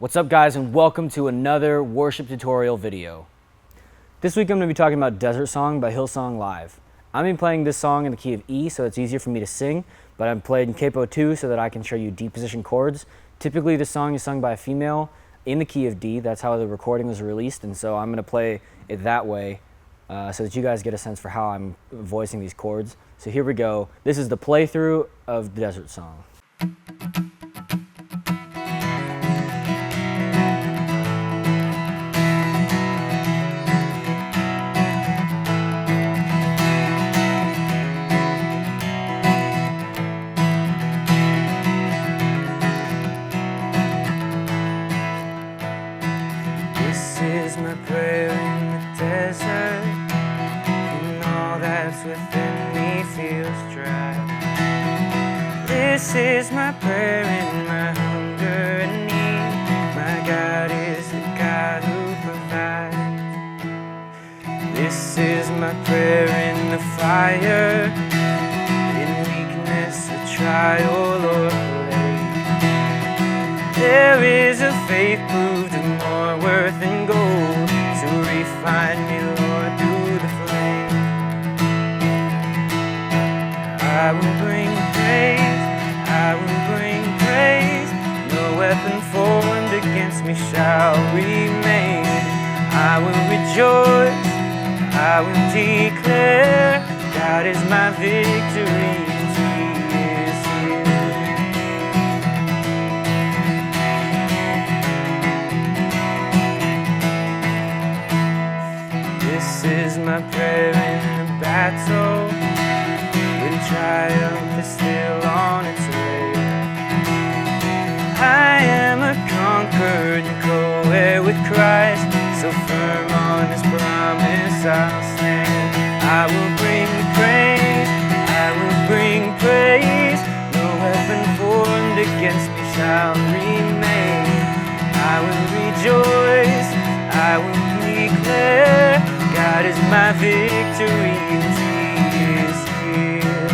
What's up guys, and welcome to another worship tutorial video. This week I'm going to be talking about Desert Song by Hillsong Live. I'm going to be playing this song in the key of E so it's easier for me to sing, but I'm playing capo 2 so that I can show you D position chords. Typically this song is sung by a female in the key of D. That's how the recording was released, and so I'm going to play it that way so that you guys get a sense for how I'm voicing these chords. So here we go. This is the playthrough of the Desert Song. This is my prayer in the desert, when all that's within me feels dry. This is my prayer in my hunger and need. My God is the God who provides. This is my prayer in the fire, in weakness, a trial or plague. There is a faith proved of more worth than gold, so refine me, Lord, through the flame. I will bring praise, I will bring praise. No weapon formed against me shall remain. I will rejoice, I will declare, God is my victory. This is my prayer in the battle, when triumph is still on its way. I am a conquered and co-heir with Christ, so firm on His promise I'll stand. I will bring praise, I will bring praise. No weapon formed against me shall remain. I will rejoice, I will declare, God is my victory, and He is here.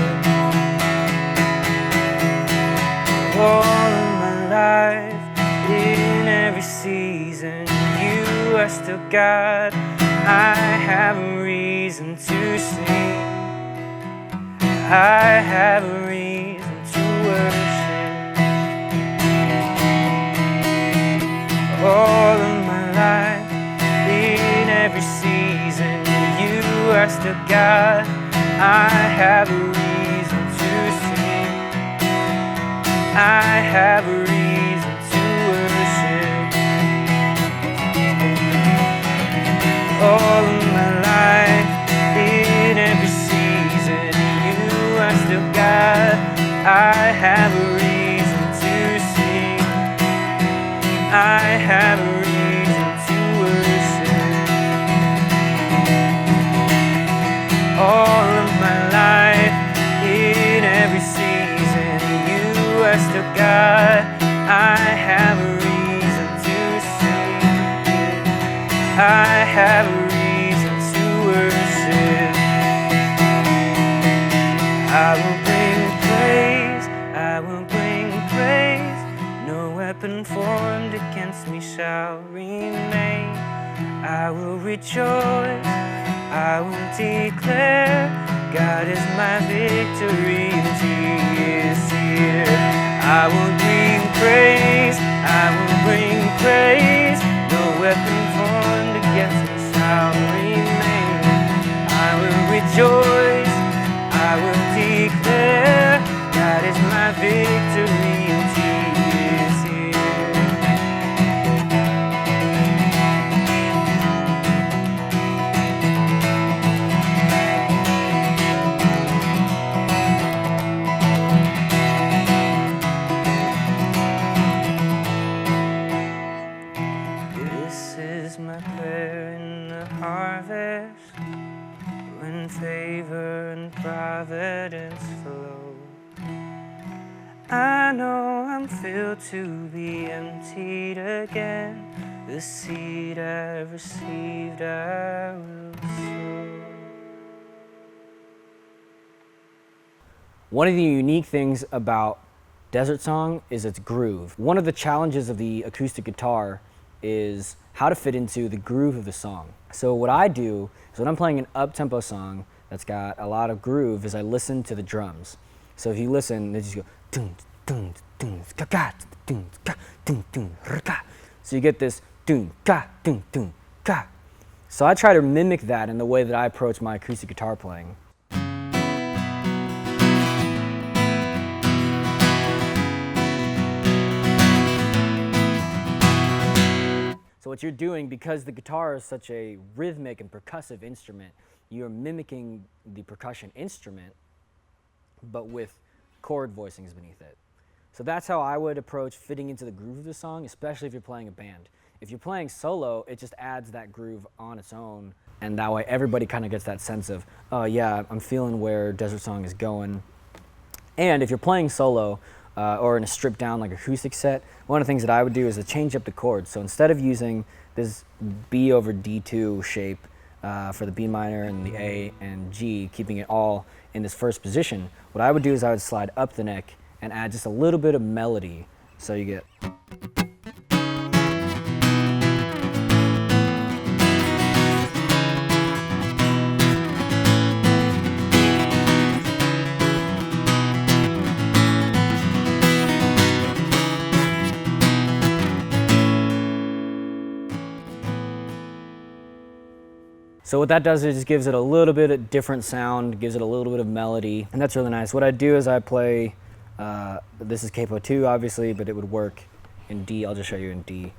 All of my life, in every season, You are still God. I have a reason to sing, I have a reason to worship. All of my life, in every season, You are still God. I have a reason to sing, I have a reason to worship. All of my life, in every season, You are still God. I have a reason to sing, I have a reason to worship. All of my life, in every season, You are still God. I have a reason to sing, I have a reason to worship. I will bring praise, I will bring praise. No weapon formed against me shall remain. I will rejoice, I will declare, God is my victory, and He is here. I will bring praise, I will bring praise. No weapon formed against me shall remain. I will rejoice, I will declare, God is my victory, and He is here. This is my prayer in the harvest, when favor and providence flow. I know I'm filled to be emptied again. The seed I've received I will sow. One of the unique things about Desert Song is its groove. One of the challenges of the acoustic guitar is how to fit into the groove of the song. So what I do is when I'm playing an up-tempo song that's got a lot of groove is I listen to the drums. So if you listen, they just go dun dun dun ka ka dun ka dun dun ka. So you get this dun ka dun dun ka. So I try to mimic that in the way that I approach my acoustic guitar playing. So what you're doing, because the guitar is such a rhythmic and percussive instrument, you're mimicking the percussion instrument, but with chord voicings beneath it. So that's how I would approach fitting into the groove of the song, especially if you're playing a band. If you're playing solo, it just adds that groove on its own, and that way everybody kind of gets that sense of, oh yeah, I'm feeling where Desert Song is going. And if you're playing solo, or in a stripped down like acoustic set, one of the things that I would do is to change up the chords. So instead of using this B over D2 shape for the B minor and the A and G, keeping it all in this first position, what I would do is I would slide up the neck and add just a little bit of melody. So you get. So what that does is it just gives it a little bit of different sound, gives it a little bit of melody, and that's really nice. What I do is I play, this is capo 2 obviously, but it would work in D. I'll just show you in D.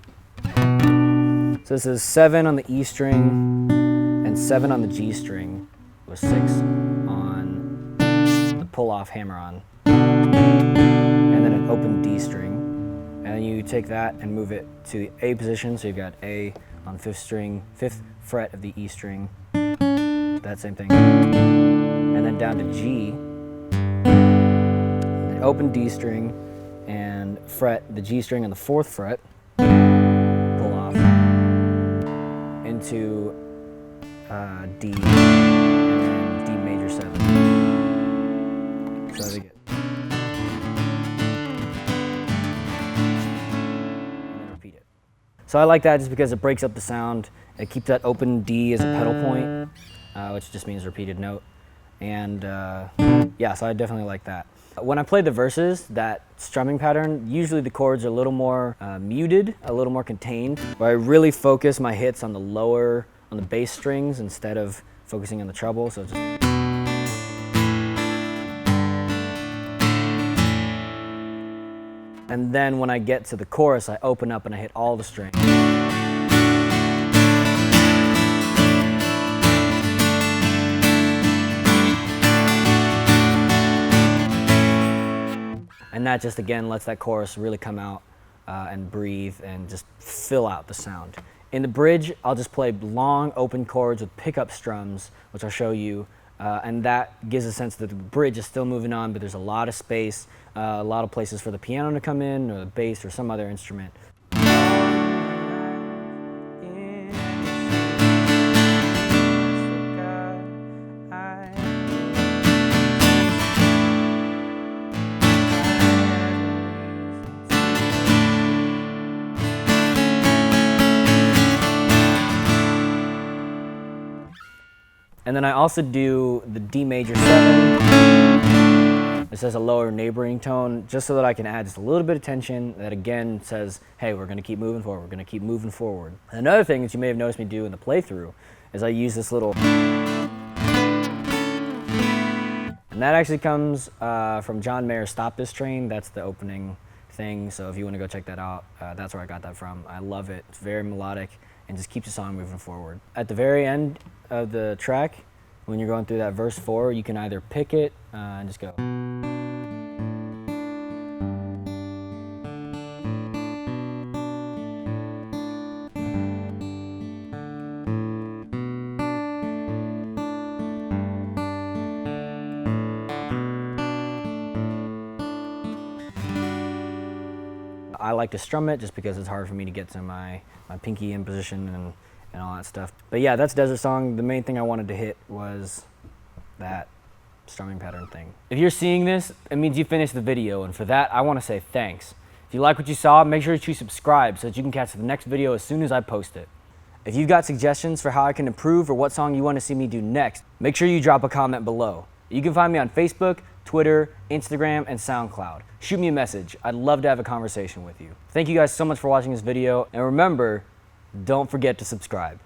So this is 7 on the E string and 7 on the G string with 6 on the pull-off hammer-on, and then an open D string. And then you take that and move it to the A position, so you've got A on 5th string, 5th fret of the E string, that same thing, and then down to G, the open D string, and fret the G string on the 4th fret, pull off, into D, and D major 7. So they get. So I like that just because it breaks up the sound. It keeps that open D as a pedal point, which just means repeated note. And yeah, so I definitely like that. When I play the verses, that strumming pattern, usually the chords are a little more muted, a little more contained, where I really focus my hits on the lower, on the bass strings instead of focusing on the treble. So just. And then when I get to the chorus, I open up and I hit all the strings. And that just, again, lets that chorus really come out and breathe and just fill out the sound. In the bridge, I'll just play long open chords with pickup strums, which I'll show you. And that gives a sense that the bridge is still moving on, but there's a lot of space, a lot of places for the piano to come in, or the bass, or some other instrument. And then I also do the D major 7. This has a lower neighboring tone, just so that I can add just a little bit of tension that again says, hey, we're gonna keep moving forward, we're gonna keep moving forward. And another thing that you may have noticed me do in the playthrough is I use this little, and that actually comes from John Mayer's Stop This Train. That's the opening thing, so if you wanna go check that out, that's where I got that from. I love it, it's very melodic and just keeps the song moving forward. At the very end of the track, when you're going through that verse 4, you can either pick it and just go. I like to strum it just because it's hard for me to get to my pinky in position and all that stuff. But yeah, that's Desert Song. The main thing I wanted to hit was that strumming pattern thing. If you're seeing this, it means you finished the video, and for that, I want to say thanks. If you like what you saw, make sure to subscribe so that you can catch the next video as soon as I post it. If you've got suggestions for how I can improve or what song you want to see me do next, make sure you drop a comment below. You can find me on Facebook, Twitter, Instagram, and SoundCloud. Shoot me a message. I'd love to have a conversation with you. Thank you guys so much for watching this video, and remember, don't forget to subscribe.